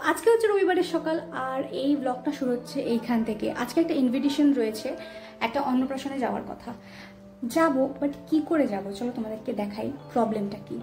আজকে হচ্ছে রবিবারের সকাল আর এই ব্লগটা শুরু হচ্ছে এইখান থেকে। আজকে একটা ইনভিটেশন রয়েছে, একটা অন্নপ্রাশনে যাওয়ার কথা। যাব, বাট কি করে যাব চলো তোমাদেরকে দেখাই প্রবলেমটা কি।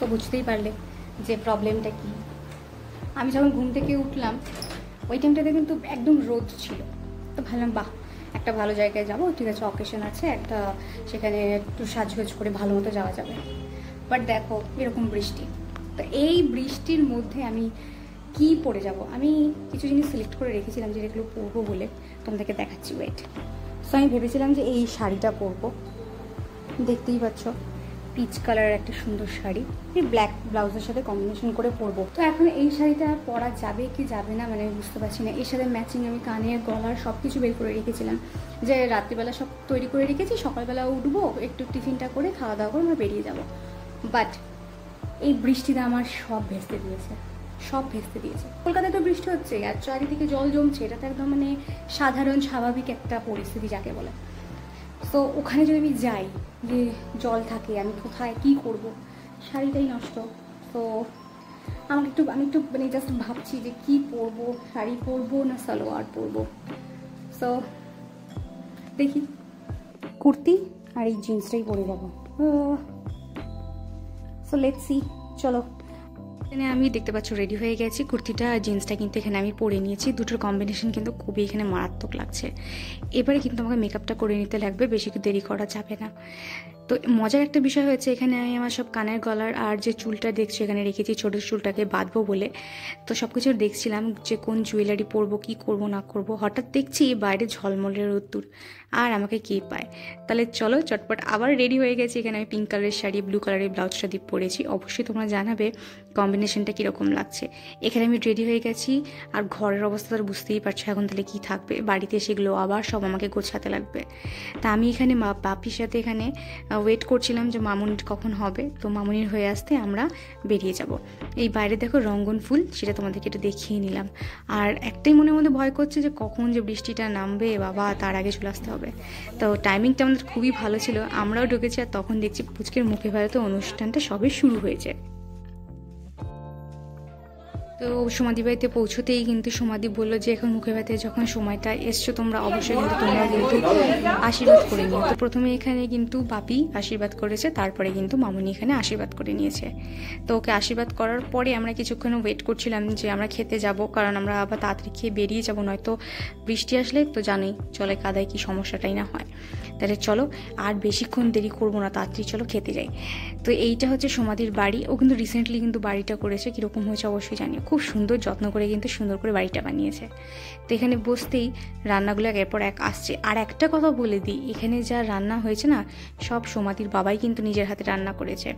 তো বুঝতেই পারলে যে প্রবলেমটা কি। আমি যখন ঘুম থেকে উঠলাম ওই টাইমটাতে কিন্তু একদম রোদ ছিল, তো ভাবলাম বাহ একটা ভালো জায়গায় যাবো, ঠিক আছে অকেশন আছে একটা, সেখানে একটু সাজগোজ করে ভালো মতো যাওয়া যাবে। বাট দেখো এরকম বৃষ্টি, তো এই বৃষ্টির মধ্যে আমি কি পরে যাব। আমি কিছু জিনিস সিলেক্ট করে রেখেছিলাম যে এগুলো পরবো বলে, তোমাদেরকে দেখাচ্ছি ওয়েট। সো আমি ভেবেছিলাম যে এই শাড়িটা পরবো, দেখতেই পাচ্ছ পিচ কালারের একটা সুন্দর শাড়ি, এই ব্ল্যাক ব্লাউজের সাথে কম্বিনেশন করে পরবো। তো এখন এই শাড়িটা পরা যাবে কি যাবে না মানে বুঝতে পারছি না। এর সাথে ম্যাচিং আমি কানের গলার সব কিছু বের করে রেখেছিলাম, যে রাত্রিবেলা সব তৈরি করে রেখেছি, সকালবেলা উঠবো একটু টিফিনটা করে খাওয়া দাওয়া করে আমরা বেরিয়ে যাব। বাট এই বৃষ্টিতে আমার সব ভেস্তে দিয়েছে, সব ভেস্তে দিয়েছে। কলকাতায় তো বৃষ্টি হচ্ছে আর চারিদিকে জল জমছে, এটা তো একদম মানে সাধারণ স্বাভাবিক একটা পরিস্থিতি যাকে বলে। তো ওখানে যদি আমি যাই যে জল থাকে, আমি কোথায় কি করব, শাড়িটাই নষ্ট। তো আমি একটু মানে জাস্ট ভাবছি যে কি পরবো, শাড়ি পরবো না সালোয়ার পরবো। সো দেখি কুর্তি আর এই জিন্সটাই পরে যাবো। সো লেটস সি, চলো। এখানে আমি দেখতে পাচ্ছ রেডি হয়ে গেছি, কুর্তিটা আর জিন্সটা কিন্তু এখানে আমি পরে নিয়েছি, দুটোর কম্বিনেশন কিন্তু খুবই এখানে মারাত্মক লাগছে। এবারে কিন্তু আমাকে মেকআপটা করে নিতে লাগবে, বেশি দেরি করা যাবে না। তো মজার একটা বিষয় হয়েছে, এখানে আমি আমার সব কানের গলার আর যে চুলটা দেখছি এখানে রেখেছি, ছোটো চুলটাকে বাঁধবো বলে। তো সব কিছু দেখছিলাম যে কোন জুয়েলারি পরবো, কি করব না করব। হঠাৎ দেখছি বাইরে ঝলমলের রোদ্দুর, আর আমাকে কে পায়। তাহলে চলো চটপট আবার রেডি হয়ে গেছি। এখানে আমি পিঙ্ক কালারের শাড়ি, ব্লু কালারের ব্লাউজটা দিয়ে পরেছি। অবশ্যই তোমরা জানাবে কম্বিনেশনটা কীরকম লাগছে। এখানে আমি রেডি হয়ে গেছি, আর ঘরের অবস্থা তো বুঝতেই পারছো এখন তাহলে কী থাকবে। বাড়িতে সেগুলো আবার সব আমাকে গোছাতে লাগবে। তা আমি এখানে বাপির সাথে এখানে ওয়েট করছিলাম যে মামুনির কখন হবে। তো মামুনির হয়ে আসতে আমরা বেরিয়ে যাব। এই বাইরে দেখো রঙ্গন ফুল, সেটা তোমাদেরকে একটু দেখিয়ে নিলাম। আর একটাই মনের মধ্যে ভয় করছে যে কখন যে বৃষ্টিটা নামবে, বাবা তার আগে চলে আসতে হবে। তো টাইমিংটা আমাদের খুবই ভালো ছিল, আমরাও ঢুকেছি আর তখন দেখছি পুচকের মুখে ভারতে অনুষ্ঠানটা সবে শুরু হয়েছে। তো সমাধি বাড়িতে পৌঁছতেই কিন্তু সমাধি বললো যে এখন মুখে ভাতে যখন সময়টা এসছো তোমরা অবশ্যই কিন্তু তোমরা কিন্তু আশীর্বাদ করে নিও। তো প্রথমে এখানে কিন্তু বাপি আশীর্বাদ করেছে, তারপরে কিন্তু মামুনি এখানে আশীর্বাদ করে নিয়েছে। তো ওকে আশীর্বাদ করার পরে আমরা কিছুক্ষণ ওয়েট করছিলাম যে আমরা খেতে যাব, কারণ আমরা আবার তাড়াতাড়ি খেয়ে বেরিয়ে যাবো, নয়তো বৃষ্টি আসলে তো জানোই চলে কাদায় কি সমস্যাটাই না হয়। তাহলে চলো আর বেশিক্ষণ দেরি করবো না, তাড়াতাড়ি চলো খেতে যাই। তো এইটা হচ্ছে সমাধির বাড়ি, ও কিন্তু রিসেন্টলি কিন্তু বাড়িটা করেছে, কীরকম হয়েছে অবশ্যই জানিও। খুব সুন্দর যত্ন করে কিন্তু সুন্দর করে বাড়িটা বানিয়েছে। তো এখানে বসতেই রান্নাগুলো একের পর এক আসছে। আর একটা কথা বলে দিই, এখানে যা রান্না হয়েছে না সব সমাধির বাবাই কিন্তু নিজের হাতে রান্না করেছে।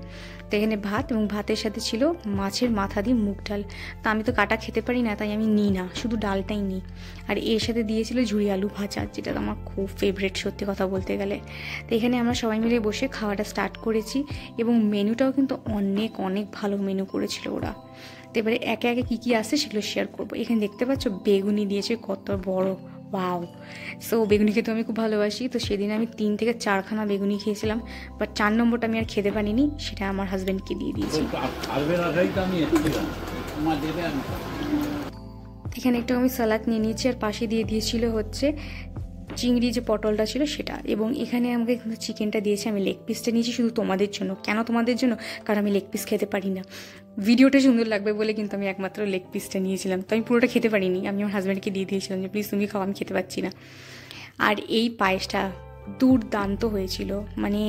তো এখানে ভাত এবং ভাতের সাথে ছিল মাছের মাথা দিয়ে মুগ ডাল। তা আমি তো কাটা খেতে পারি না, তাই আমি নিই না, শুধু ডালটাই নিই। আর এর সাথে দিয়েছিল ঝুড়ি আলু ভাজা, যেটা তো আমার খুব ফেভারিট সত্যি কথা বলতে গেলে। তো এখানে আমরা সবাই মিলে বসে খাওয়াটা স্টার্ট করেছি, এবং মেনুটাও কিন্তু অনেক অনেক ভালো মেনু করেছিল ওরা। তো এবারে একে একে কী কী আসছে সেগুলো শেয়ার করবো। এখানে দেখতে পাচ্ছ বেগুনি দিয়েছে কত বড়, ওয়াও। সো বেগুনি খেতে আমি খুব ভালোবাসি, তো সেদিন আমি 3 থেকে 4খানা বেগুনি খেয়েছিলাম, বাট 4 নম্বরটা আমি আর খেতে পারিনি, সেটা আমার হাজব্যান্ডকে দিয়ে দিয়েছি। এখানে একটা আমি সালাদ নিয়ে নিয়েছি, আর পাশে দিয়ে দিয়েছিল হচ্ছে চিংড়ি যে পটলটা ছিল সেটা। এবং এখানে আমাকে কিন্তু চিকেনটা দিয়েছে, আমি লেগ পিসটা নিয়েছি শুধু তোমাদের জন্য। কেন তোমাদের জন্য? কারণ আমি লেগ পিস খেতে পারি না, ভিডিওটা সুন্দর লাগবে বলে কিন্তু আমি একমাত্র লেগ পিসটা নিয়েছিলাম। তো আমি পুরোটা খেতে পারিনি, আমি আমার হাজব্যান্ডকে দিয়ে দিয়েছিলাম যে প্লিজ তুমি খাও, আমি খেতে পারছি না। আর এই পায়েসটা দুর্দান্ত হয়েছিল, মানে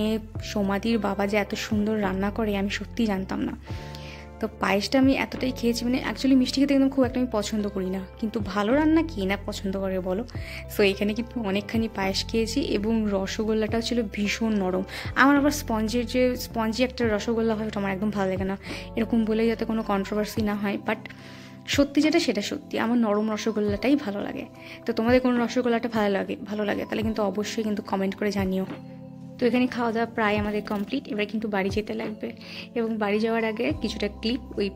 সমাধির বাবা যে এত সুন্দর রান্না করে আমি সত্যিই জানতাম না। তো পায়েসটা আমি এতটাই খেয়েছি, মানে অ্যাকচুয়ালি মিষ্টি খেতে একদম খুব একটা আমি পছন্দ করি না, কিন্তু ভালো রান্না কে না পছন্দ করে বলো। সো এখানে কিন্তু অনেকখানি পায়েস খেয়েছি, এবং রসগোল্লাটাও ছিল ভীষণ নরম। আমার আবার স্পঞ্জি একটা রসগোল্লা হয় ওটা আমার একদম ভালো লাগে না, এরকম বলে যাতে কোনো কন্ট্রোভার্সি না হয়। বাট সত্যি যেটা সেটা সত্যি, আমার নরম রসগোল্লাটাই ভালো লাগে। তো তোমাদের কোন রসগোল্লাটা ভালো লাগে তাহলে কিন্তু অবশ্যই কিন্তু কমেন্ট করে জানিও। তো এখানে খাওয়া দাওয়া প্রায় আমাদের কমপ্লিট, এবার কিন্তু বাড়ি যেতে লাগবে। এবং বাড়ি যাওয়ার আগে কিছুটা ক্লিপ ওই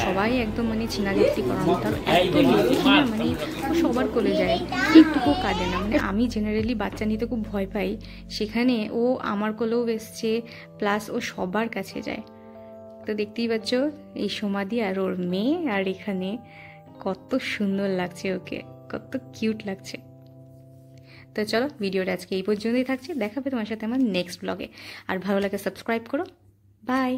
সবাই একদম মানে ছিনাজাতি করানো, তার এত লক্ষ্মী না, মানে ও সবার কোলে যায়, একটুকু কাঁদে না। মানে আমি জেনারেলি বাচ্চা নিতে খুব ভয় পাই, সেখানে ও আমার কোলেও এসছে, প্লাস ও সবার কাছে যায়। তো দেখতেই পাচ্ছ এই সমাধি আর ওর মেয়ে, আর এখানে কত সুন্দর লাগছে ওকে, কত কিউট লাগছে। তো চলো, ভিডিওটা আজকে এই পর্যন্তই থাকছে, দেখাবে তোমার সাথে আমার নেক্সট ব্লগে। আর ভালো লাগে সাবস্ক্রাইব করো, বাই।